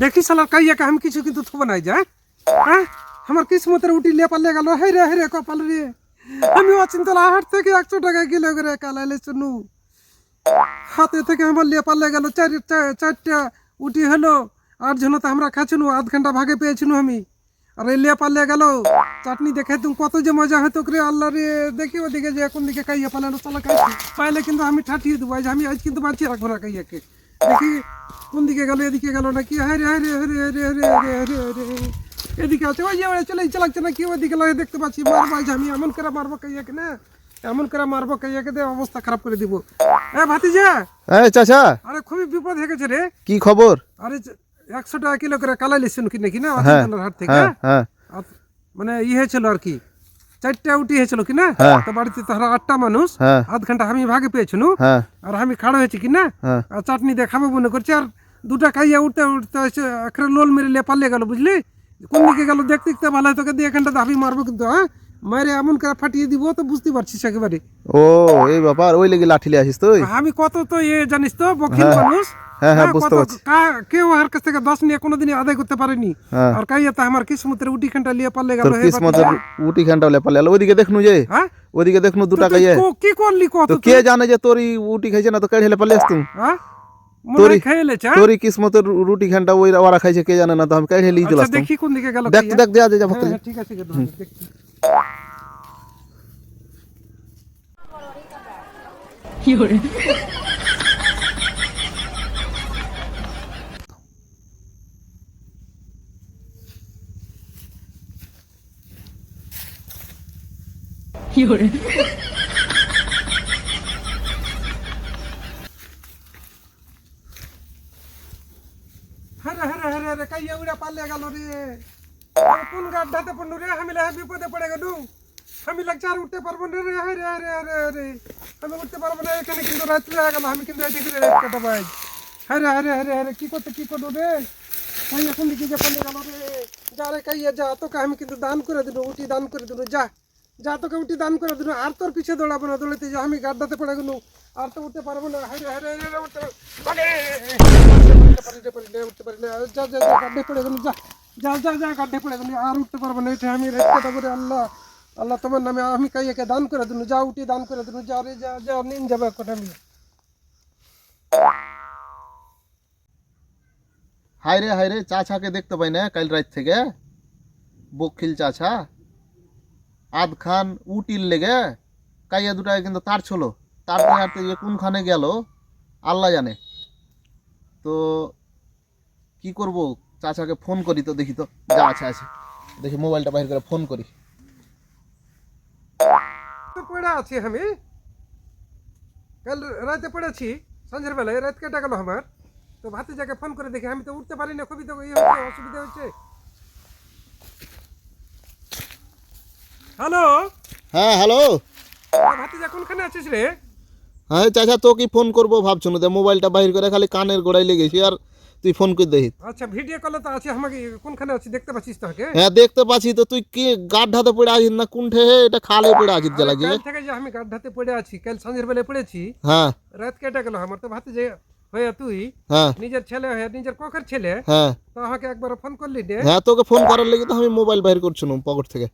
দেখি শালা কাইয়াকে আমি কিছু কিন্তু থব নাই যায়। হ্যাঁ আমার কিসমতের উঠি লে পালে গেল। হে রে কপাল রে, আমি অচিন্তলা হাট থেকে 100 টাকা কিলো করে কালাইলে শুনু, হাতে থেকে আমার লে পালে গেল। চারটা উঠি হলো, 8 জন তো আমরা খাচ্ছিনু, আধ ঘন্টা ভাগে পেয়েছিনু আমি। আর এই লে পালে গেল চাটনি দেখে তুমি কত যে মজা হতো রে আল্লাহ রে। দেখি ওদিকে যে কোন দিকে কাইয়া পালানো চলা খাইছি পাইলে কিন্তু আমি ঠাঠিয়ে দেবো। আমি আজ কিন্তু বাঁচিয়ে রাখবো না কাইয়াকে। দেখি কোন দিকে গেল, এদিকে গেল নাকি? হ্যাঁ রে এদিকে আছে, ওই যে চলে চালাচ্ছে না কি ওইদিকে লাগে দেখতে পাচ্ছি। মারবো আজ আমি, এমন করে মারবো কাইয়াকে না, এমন করে মারবো কাইয়াকে দে অবস্থা খারাপ করে দিব। ভাতিজা, চাচা, আরে খুবই বিপদ হয়ে গেছে রে। কি খবর? আরে 100 টাকা কিলো করে কালাই লিখছেন কি নাকি না হাট থেকে? মানে হয়েছিল আর কি, 4টা উঠি হয়েছিল কিনা। তো বাড়িতে তারা 8টা মানুষ, আধ ঘন্টা আমি ভাগে পেয়েছিল। আর আমি খাড়া হয়েছি কিনা, আর চাটনি দিয়ে খাবো মনে করছি। আর 2টা খাইয়া উঠতে উঠতে একটা লোল মেরে পালিয়ে গেল, বুঝলি? কোন দিকে গেল দেখতে দেখতে ভালো তোকে দিয়ে এখানটা আমি মারবো কিন্তু। মারে এমন করে ফাটিয়ে দিব তো বুঝতে পারছিস একেবারে। ও এই ব্যাপার, ওই লেগে লাঠি লিয়ে আসিস তুই? আমি কত তো জানিস তো বকিল মানুষ। বুঝতে পারছি। কেউ আর কাছ থেকে 10 নিয়ে কোনোদিন আদায় করতে পারেনি। আর কাইয়াতে আমার কিসমতের উটি খানটা লিয়ে পারলে গেল। কিসমতের উটি খানটা লিয়ে পারলে গেল। ওইদিকে দেখনু যে, ওইদিকে দেখনু 2টা কাইয়া। কি করলি কত? তো কে জানে যে তোরই উটি খাইছে না, তো কেড়ে হেলে পারলে আসতু। তোরই খাইলেছে, তোরই কিসমতের রুটি খানটা ওরা খাইছে কে জানে না, তো আমি কেড়ে হেলে চলে আসতাম। দেখি কোন দিকে গেল। দেখ যা যা। ঠিক আছে দেখছি। কি হরে কি হরে হরে কাইয়া উড়া পালে গেল রে। কোন গাড্ডাতে পড়নু রে? আমি বিপদে পড়ে গেলু। আমি লাগছে আর উঠতে পারবো না রে। রে আমি উঠতে পারবো না। এখানে কিন্তু রাত্রি হয়ে গেল, আমি কিন্তু এটি করে রাত কাটাবো আজ। হরে কি করবো রে? কাইয়া কোন দিকে যে পালে গেল রে। যা রে কাইয়া যা, তোকে আমি কিন্তু দান করে দিল, উঠি দান করে দিল। যা তোকে উঠি দান করে দিল। আর তোর পিছিয়ে দৌড়াবো না, দৌড়াতে যা। আমি গাড্ডাতে পড়ে গেলু, আর তো উঠতে পারবো না। উঠতে পারি না। যা গাড্ডে পড়ে গেলু। যা গাড্ডে পড়ে গেলু, আর উঠতে পারবো না। এটা আমি রাত কাটাবো রে। আল্লাহ তোমার নামে আমি কাইয়াকে দান করে দিলু। যা উঠি দান করে দিলু। যা রে যা নিন যাবে একটা আমি। হায়রে চাচাকে দেখতে পাই না কাল রাত থেকে। বকিল চাচা আধখান উটির লেগে কাইয়া 2টায় কিন্তু তার ছিল। তার নিয়ে কোনখানে গেল আল্লাহ জানে। তো কি করব, চাচাকে ফোন করি তো দেখি তো। যা আছে দেখি, মোবাইলটা বাইরে করে ফোন করি। পড়ে আছি আমি, কাল রাতে পড়েছি সন্ধ্যের বেলায়। রাত কেটে গেল আমার। তো ভাতিজাকে ফোন করে দেখি, আমি তো উঠতে পারি না, খুবই তো অসুবিধা হচ্ছে। হ্যালো হ্যালো ভাতিজা, কোনখানে আছিস রে? হ্যাঁ চাচা, তোকে ফোন করবো ভাবছো না, মোবাইলটা বাইর করে খালি কানের গোড়ায় লেগেছি। আর তুই ফোন করে দেখি। আচ্ছা ভিডিও কলে তো আছে, আমাকে কোনখানে আছি দেখতে পাচ্ছিস তো? হ্যাঁ দেখতে পাচ্ছি তো। তুই কি গাড্ডাতে পড়ে আছিস না কোনঠে? এটা খালে পড়ে আছিস যা লাগে। কাল থেকে যে আমি গাড্ডাতে পড়ে আছি, কাল সন্ধ্যের বেলায় পড়েছি। হ্যাঁ রাত কেটে গেল আমার। তো ভাতিজা হয়ে তুই নিজের ছেলে হয়ে, নিজের কোখের ছেলে, তো আমাকে একবার ফোন করলি রে। হ্যাঁ তোকে ফোন করার লেগে তো আমি মোবাইল বাইর করছি পকেট থেকে।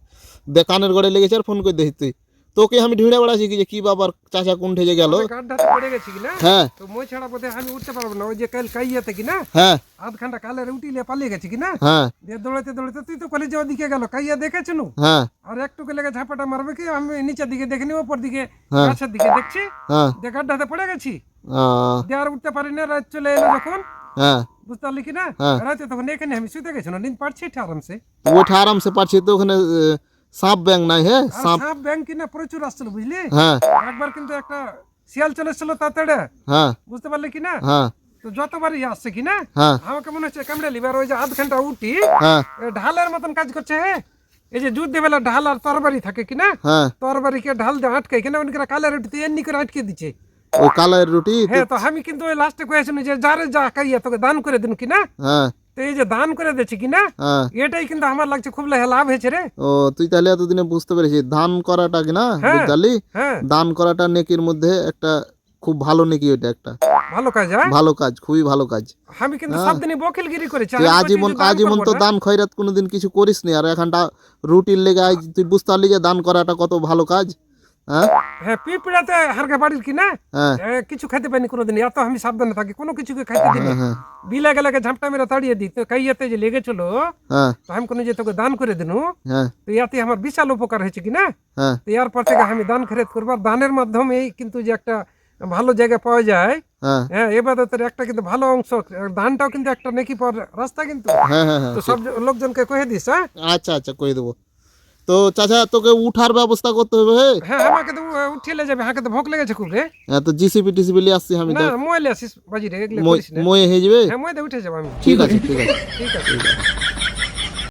দেখ কানের গোড়ায় লেগেছে, আর ফোন করে দেখি তুই। তোকে আমি ঢিঁড়ে বেড়াচ্ছি কি বাবার চাচা কোনঠে যে গেল। গাড্ডাতে পড়ে গেছি কিনা। হ্যাঁ তো মই ছাড়া বোধ আমি উঠতে পারবো না। ওই যে কাল কাইয়াতে কিনা আধ ঘন্টা কালের উঠিলে পালিয়ে গেছি কিনা। দৌড়াতে তুই তো কলেজে ওদিকে গেল, কাইয়া দেখেছিল। আর একটু লেগে ঝাপাটা মারবে কি, আমি নিচের দিকে দেখিনি, ওপর দিকে গাছের দিকে দেখছি গাড্ডাতে পড়ে গেছি। আর উঠতে পারি না। রাত চলে এলো যখন, বুঝতে পারলি কিনা, রাতে তখন এখানে আমি শুতে গেছি না, নিন পারছি আরামসে। ওঠা আরামসে পারছি তো। ওখানে সাপ ব্যাং নাই? হ্যাঁ সাপ ব্যাং কিনা প্রচুর আসছিল, বুঝলি? একবার কিন্তু একটা শিয়াল চলে এসেছিল তাড়াতাড়ি, বুঝতে পারলি কিনা। তো যতবারই আসছে কিনা আমাকে মনে হচ্ছে কামড়ে লিবার। ওই যে আধ ঘন্টা উঠি ঢালের মতন কাজ করছে। এই যে যুদ্ধ বেলা ঢাল আর তরবারি থাকে কিনা, তরবারিকে ঢাল দিয়ে আটকে কিনা উনকে কালের রুটিতে এমনি করে আটকে দিচ্ছে। ও কালের রুটি। হ্যাঁ তো আমি কিন্তু ওই লাস্টে কয়েছিলাম যে যারে যা কাইয়া তোকে দান করে দিন কিনা। তো এই যে দান করে দিচ্ছি কিনা, এটাই কিন্তু আমার লাগছে খুব লাভ হয়েছে রে। ও তুই তাহলে এতদিনে বুঝতে পেরেছিস দান করাটা কিনা, বুঝলি? দান করাটা নেকির মধ্যে একটা খুব ভালো নাকি ওইটা একটা ভালো কাজ, হ্যাঁ? ভালো কাজ, খুবই ভালো কাজ। আমি কিন্তু হ্যাঁ। সব দিনই বকিলগিরি করেছি, তুই আমি আজীবন বলছি যে দান আজীবন করবো তো না। দান খয়রাত কোনোদিন কিছু করিস নি, আর এখানটা রুটির লেগে আজ তুই বুঝতে পারলি যে দান করাটা কত ভালো কাজ। হ্যাঁ হ্যাঁ, পিঁপড়াতে হারকা বাড়ির কি না, হ্যাঁ কিছু খেতে পাইনি কোনোদিন, এত আমি সাবধানে থাকি, কোনো কিছুকে খাইতে দিই না। হ্যাঁ বিলে গেলে ঝাপটা মেরে তাড়িয়ে দিই, তো কাইয়াতে যে লেগেছিল, হ্যাঁ তো আমি কোনো যে তোকে দান করে দিনু, হ্যাঁ তো ইয়াতে আমার বিশাল উপকার হয়েছে কি না। হ্যাঁ তো এর পর থেকে আমি দান খরচ করবো, আর দানের মাধ্যমেই কিন্তু যে একটা ভালো জায়গা পাওয়া যায়, হ্যাঁ হ্যাঁ, এবাদতের একটা কিন্তু ভালো অংশ, দানটাও কিন্তু একটা নেকি পাওয়ার রাস্তা কিন্তু। হ্যাঁ হ্যাঁ হ্যাঁ তো সব লোকজনকে কয়ে দিস, হ্যাঁ। আচ্ছা আচ্ছা কই দেবো। তো চাচা তোকে উঠার ব্যবস্থা করতে হবে। হ্যাঁ, আমাকে তো উঠিয়ে যাবে, হাঁকে তো ভোক লেগেছে খুব রে। হ্যাঁ তো জিসিপি টিসিপি লিয়ে আসছি আমি না, তো, মোবাইলে আসিস বাজি রে, এগুলো করিস না। ময়ে হয়ে যাবে। হ্যাঁ, মধ্যে উঠে যাবো আমি। ঠিক আছে ঠিক আছে ঠিক আছে।